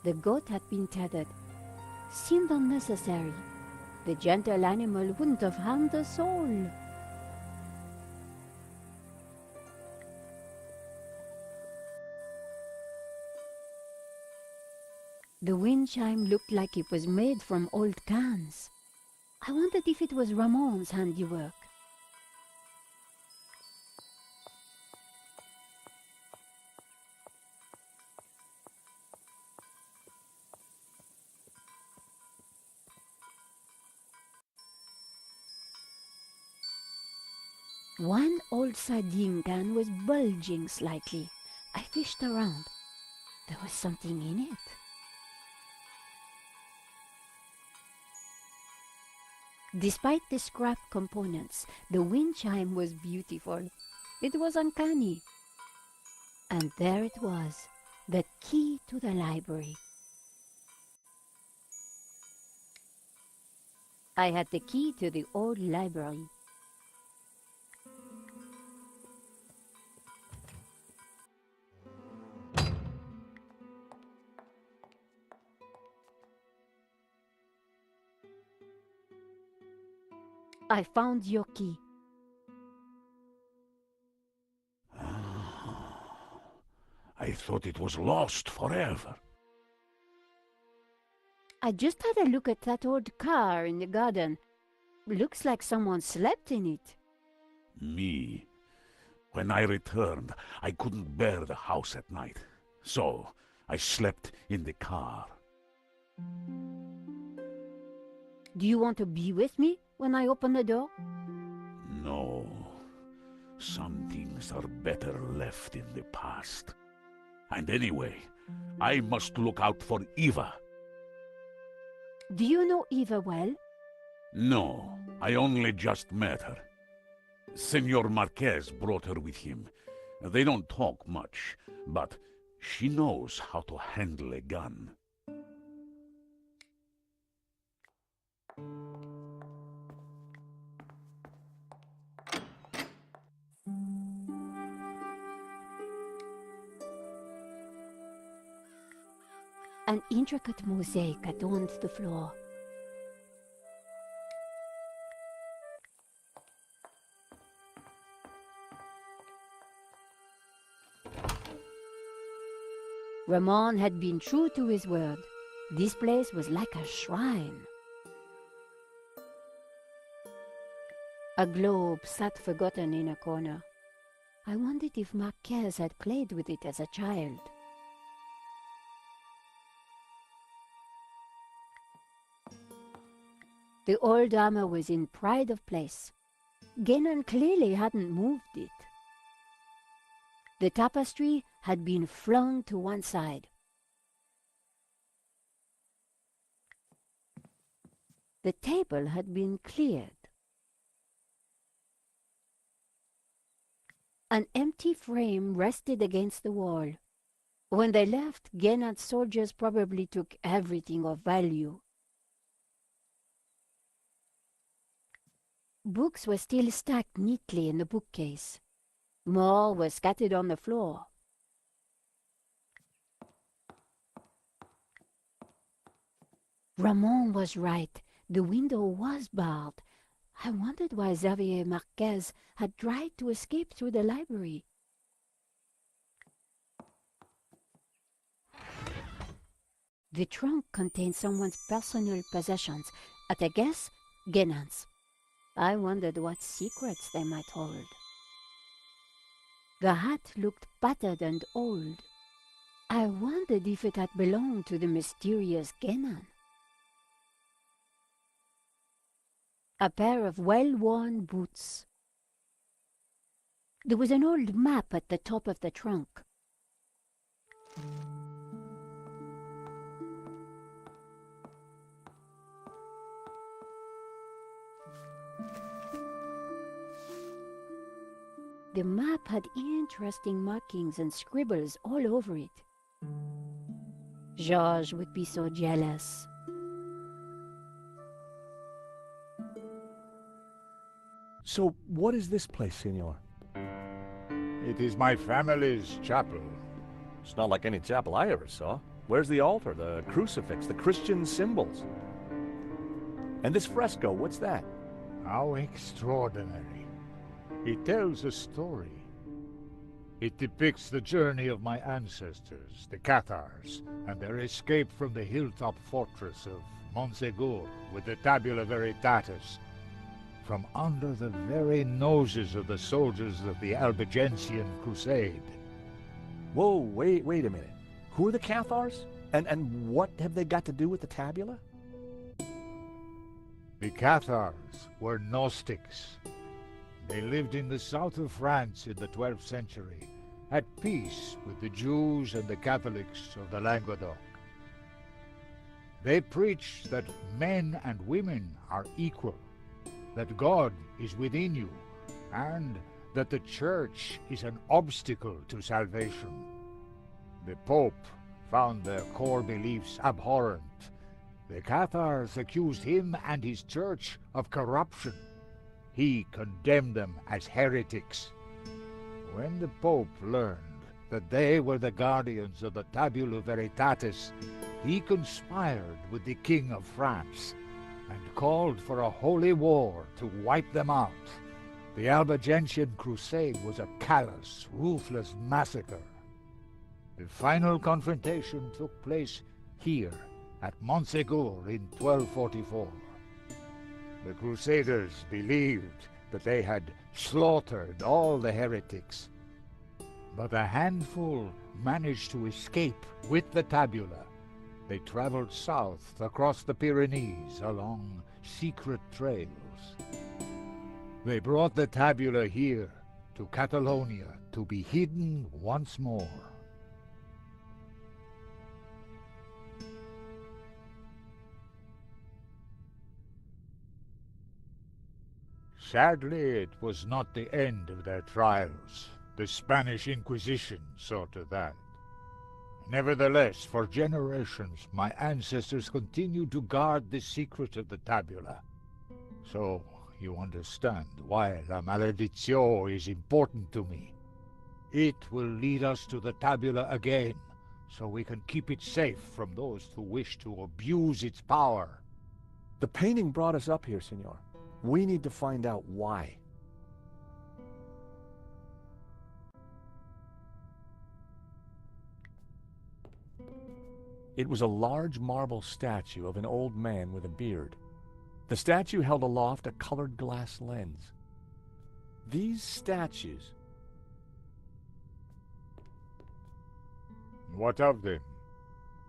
The goat had been tethered. Seemed unnecessary. The gentle animal wouldn't have harmed a soul. The wind chime looked like it was made from old cans. I wondered if it was Ramon's handiwork. One old sardine can was bulging slightly. I fished around. There was something in it. Despite the scrap components, the wind chime was beautiful. It was uncanny. And there it was, the key to the library. I had the key to the old library. I found your key. I thought it was lost forever. I just had a look at that old car in the garden. Looks like someone slept in it. Me. When I returned, I couldn't bear the house at night. So, I slept in the car. Do you want to be with me when I open the door? No. Some things are better left in the past. And anyway, I must look out for Eva. Do you know Eva well? No, I only just met her. Senor Marquez brought her with him. They don't talk much, but she knows how to handle a gun. An intricate mosaic adorned the floor. Ramon had been true to his word. This place was like a shrine. A globe sat forgotten in a corner. I wondered if Marquez had played with it as a child. The old armor was in pride of place. Genon clearly hadn't moved it. The tapestry had been flung to one side. The table had been cleared. An empty frame rested against the wall. When they left, Genon's soldiers probably took everything of value. Books were still stacked neatly in the bookcase. More were scattered on the floor. Ramon was right. The window was barred. I wondered why Xavier Marquez had tried to escape through the library. The trunk contained someone's personal possessions. At a guess, Genon's. I wondered what secrets they might hold. The hat looked battered and old. I wondered if it had belonged to the mysterious Genon. A pair of well-worn boots. There was an old map at the top of the trunk. The map had interesting markings and scribbles all over it. Georges would be so jealous. So, what is this place, Senor? It is my family's chapel. It's not like any chapel I ever saw. Where's the altar, the crucifix, the Christian symbols? And this fresco, what's that? How extraordinary. It tells a story. It depicts the journey of my ancestors, the Cathars, and their escape from the hilltop fortress of Montsegur with the Tabula Veritatis, from under the very noses of the soldiers of the Albigensian Crusade. Whoa, wait a minute. Who are the Cathars? And what have they got to do with the tabula? The Cathars were Gnostics. They lived in the south of France in the 12th century, at peace with the Jews and the Catholics of the Languedoc. They preached that men and women are equal, that God is within you, and that the Church is an obstacle to salvation. The Pope found their core beliefs abhorrent. The Cathars accused him and his Church of corruption. He condemned them as heretics. When the Pope learned that they were the guardians of the Tabula Veritatis, he conspired with the King of France and called for a holy war to wipe them out. The Albigensian Crusade was a callous, ruthless massacre. The final confrontation took place here at Montsegur in 1244. The Crusaders believed that they had slaughtered all the heretics, but a handful managed to escape with the tabula. They traveled south across the Pyrenees along secret trails. They brought the tabula here to Catalonia to be hidden once more. Sadly, it was not the end of their trials. The Spanish Inquisition saw to that. Nevertheless, for generations, my ancestors continued to guard the secret of the tabula. So, you understand why La Maledizio is important to me. It will lead us to the tabula again, so we can keep it safe from those who wish to abuse its power. The painting brought us up here, Senor. We need to find out why. It was a large marble statue of an old man with a beard. The statue held aloft a colored glass lens. These statues... What of them?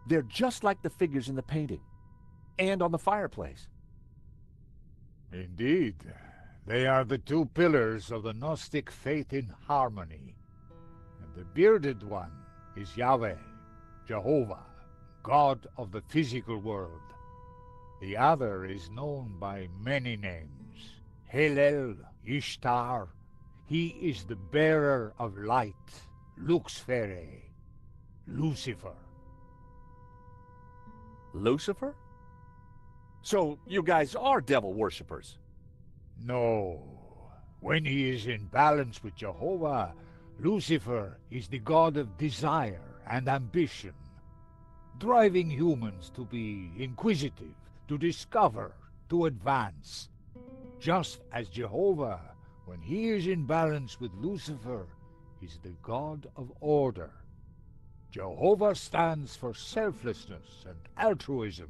They're just like the figures in the painting, and on the fireplace. Indeed, they are the two pillars of the Gnostic faith in harmony. And the bearded one is Yahweh, Jehovah, God of the physical world. The other is known by many names. Helel, Ishtar. He is the bearer of light, Lucifer, Lucifer. Lucifer? So you guys are devil worshippers? No. When he is in balance with Jehovah, Lucifer is the god of desire and ambition, driving humans to be inquisitive, to discover, to advance. Just as Jehovah, when he is in balance with Lucifer, is the god of order. Jehovah stands for selflessness and altruism.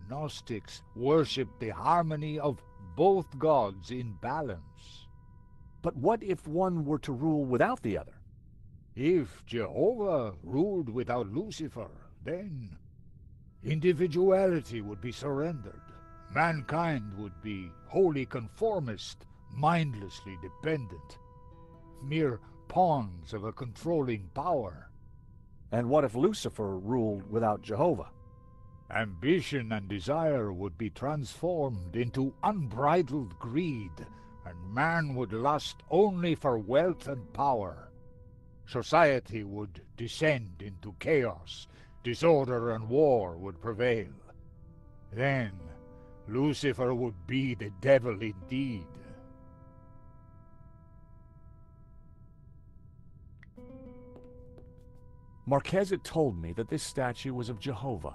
Gnostics worship the harmony of both gods in balance. But what if one were to rule without the other? If Jehovah ruled without Lucifer, then individuality would be surrendered. Mankind would be wholly conformist, mindlessly dependent, mere pawns of a controlling power. And what if Lucifer ruled without Jehovah? Ambition and desire would be transformed into unbridled greed, and man would lust only for wealth and power. Society would descend into chaos, disorder and war would prevail. Then Lucifer would be the devil indeed. Marquez had told me that this statue was of Jehovah.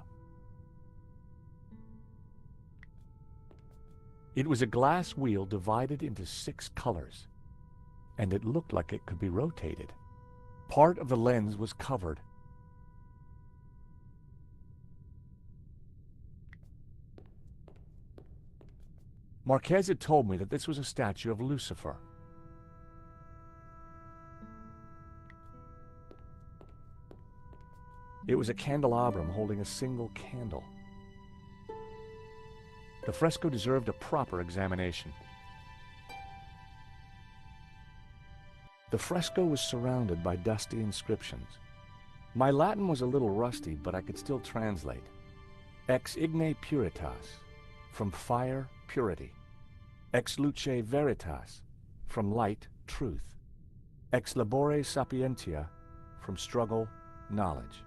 It was a glass wheel divided into 6 colors, and it looked like it could be rotated. Part of the lens was covered. Marquez had told me that this was a statue of Lucifer. It was a candelabrum holding a single candle. The fresco deserved a proper examination. The fresco was surrounded by dusty inscriptions. My Latin was a little rusty, but I could still translate. Ex igne puritas, from fire, purity. Ex luce veritas, from light, truth. Ex labore sapientia, from struggle, knowledge.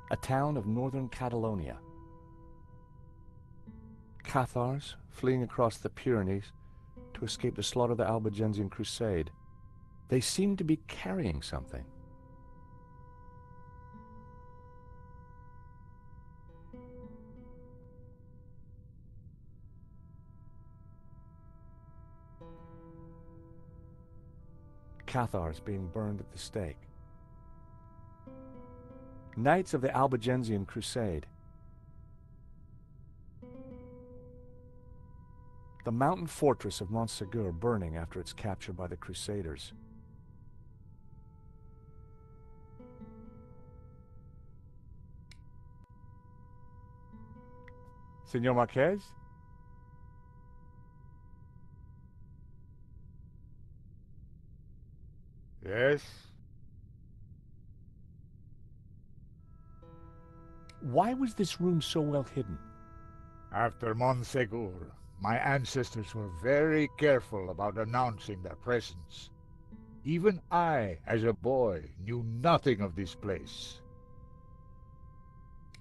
A town of northern Catalonia. Cathars, fleeing across the Pyrenees to escape the slaughter of the Albigensian Crusade. They seemed to be carrying something. Cathars being burned at the stake. Knights of the Albigensian Crusade. The mountain fortress of Montségur burning after its capture by the Crusaders. Senor Marquez? Yes? Why was this room so well hidden? After Montségur, my ancestors were very careful about announcing their presence. Even I, as a boy, knew nothing of this place.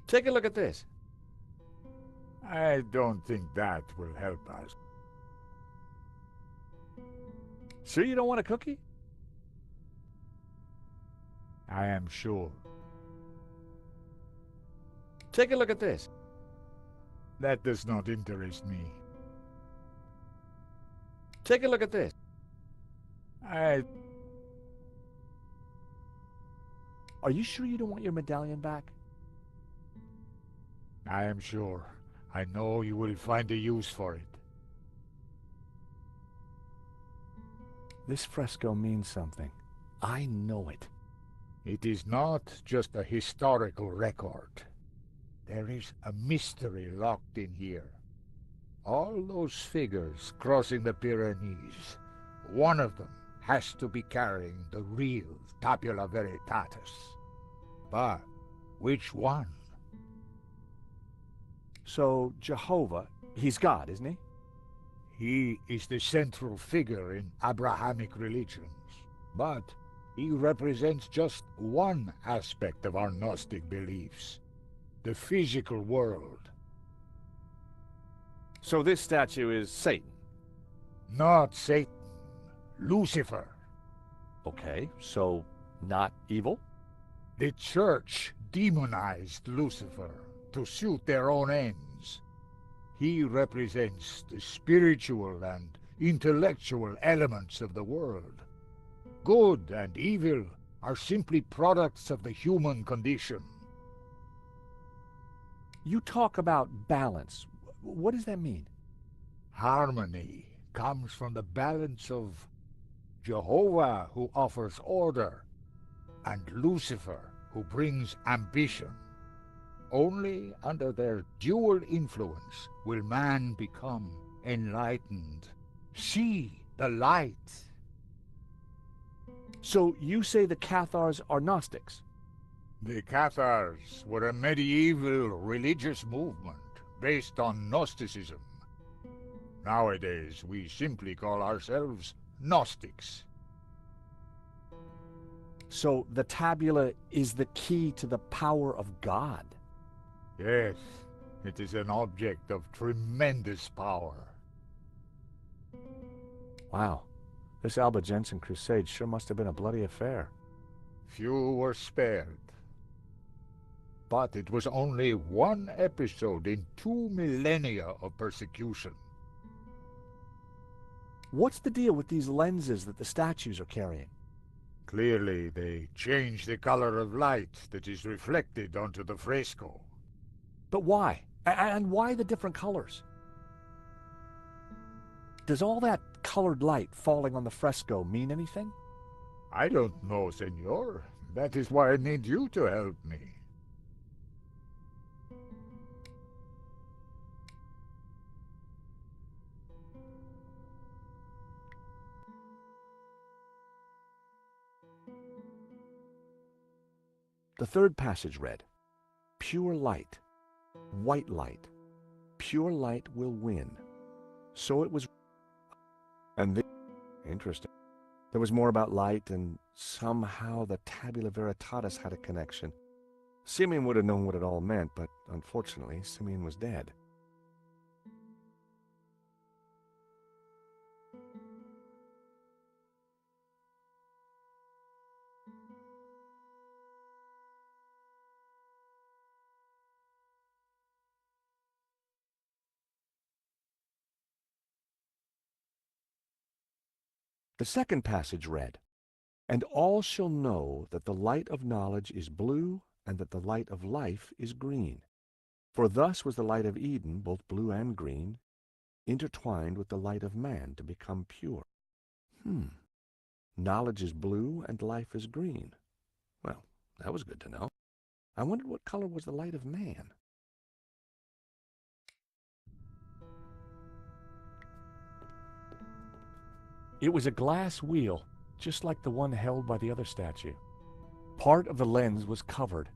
Take a look at this. I don't think that will help us. Sure you don't want a cookie? I am sure. Take a look at this. That does not interest me. Take a look at this. I... Are you sure you don't want your medallion back? I am sure. I know you will find a use for it. This fresco means something. I know it. It is not just a historical record. There is a mystery locked in here. All those figures crossing the Pyrenees, one of them has to be carrying the real Tabula Veritatis. But which one? So, Jehovah, he's God, isn't he? He is the central figure in Abrahamic religions, but he represents just one aspect of our Gnostic beliefs, the physical world. So this statue is Satan? Not Satan, Lucifer. Okay, so not evil? The Church demonized Lucifer to suit their own ends. He represents the spiritual and intellectual elements of the world. Good and evil are simply products of the human condition. You talk about balance. What does that mean? Harmony comes from the balance of Jehovah, who offers order, and Lucifer, who brings ambition. Only under their dual influence will man become enlightened, see the light. So you say the Cathars are Gnostics? The Cathars were a medieval religious movement based on Gnosticism. Nowadays, we simply call ourselves Gnostics. So the tabula is the key to the power of God? Yes, it is an object of tremendous power. Wow, this Albigensian crusade sure must have been a bloody affair. Few were spared. But it was only one episode in 2 millennia of persecution. What's the deal with these lenses that the statues are carrying? Clearly, they change the color of light that is reflected onto the fresco. But why? And why the different colors? Does all that colored light falling on the fresco mean anything? I don't know, senor. That is why I need you to help me. The third passage read, "Pure light, white light, pure light will win." So it was. And interesting. There was more about light, and somehow the Tabula Veritatis had a connection. Simeon would have known what it all meant, but unfortunately, Simeon was dead. The second passage read, "And all shall know that the light of knowledge is blue, and that the light of life is green. For thus was the light of Eden, both blue and green, intertwined with the light of man to become pure." Knowledge is blue and life is green. Well, that was good to know. I wondered what color was the light of man. It was a glass wheel, just like the one held by the other statue. Part of the lens was covered.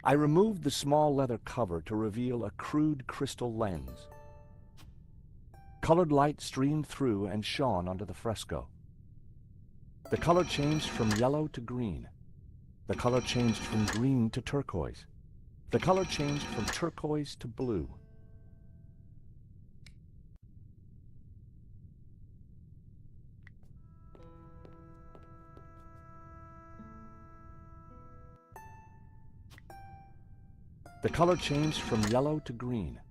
I removed the small leather cover to reveal a crude crystal lens. Colored light streamed through and shone onto the fresco. The color changed from yellow to green. The color changed from green to turquoise. The color changed from turquoise to blue. The color changed from yellow to green.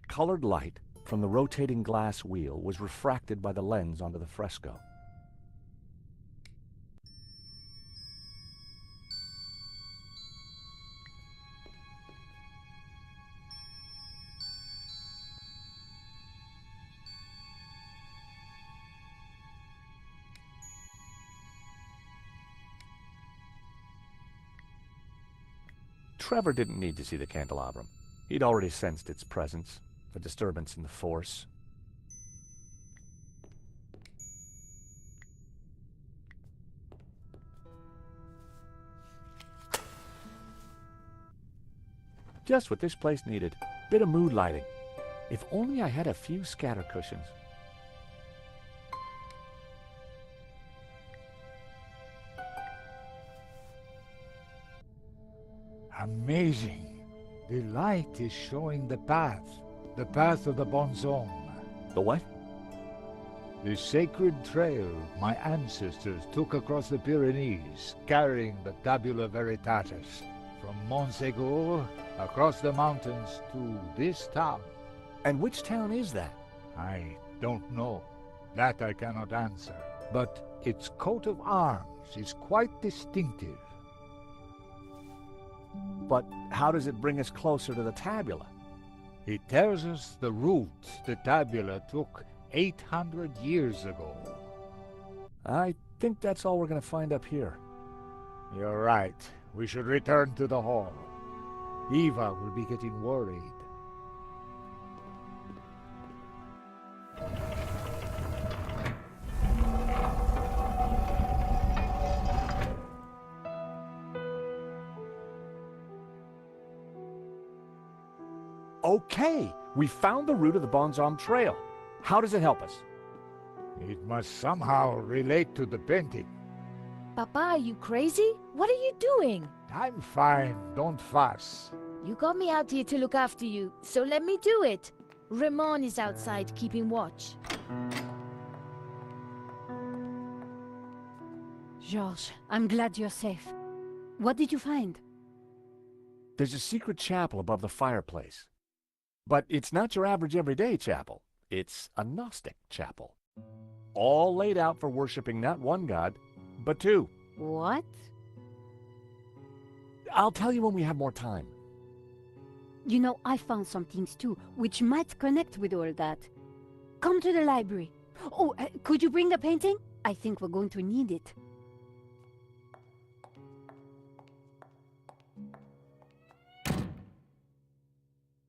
Colored light from the rotating glass wheel was refracted by the lens onto the fresco. Trevor didn't need to see the candelabrum. He'd already sensed its presence, a disturbance in the force. Just what this place needed. Bit of mood lighting. If only I had a few scatter cushions. Amazing. The light is showing the path of the bonzone. The what? The sacred trail my ancestors took across the Pyrenees, carrying the Tabula Veritatis, from Montségur across the mountains to this town. And which town is that? I don't know. That I cannot answer. But its coat of arms is quite distinctive. But how does it bring us closer to the tabula? It tells us the route the tabula took 800 years ago. I think that's all we're going to find up here. You're right. We should return to the hall. Eva will be getting worried. Okay, we found the route of the Bonzom Trail. How does it help us? It must somehow relate to the painting. Papa, are you crazy? What are you doing? I'm fine, don't fuss. You got me out here to look after you, so let me do it. Ramon is outside keeping watch. Georges, I'm glad you're safe. What did you find? There's a secret chapel above the fireplace. But it's not your average everyday chapel. It's a Gnostic chapel. All laid out for worshiping not one god, but two. What? I'll tell you when we have more time. You know, I found some things too, which might connect with all that. Come to the library. Oh, could you bring the painting? I think we're going to need it.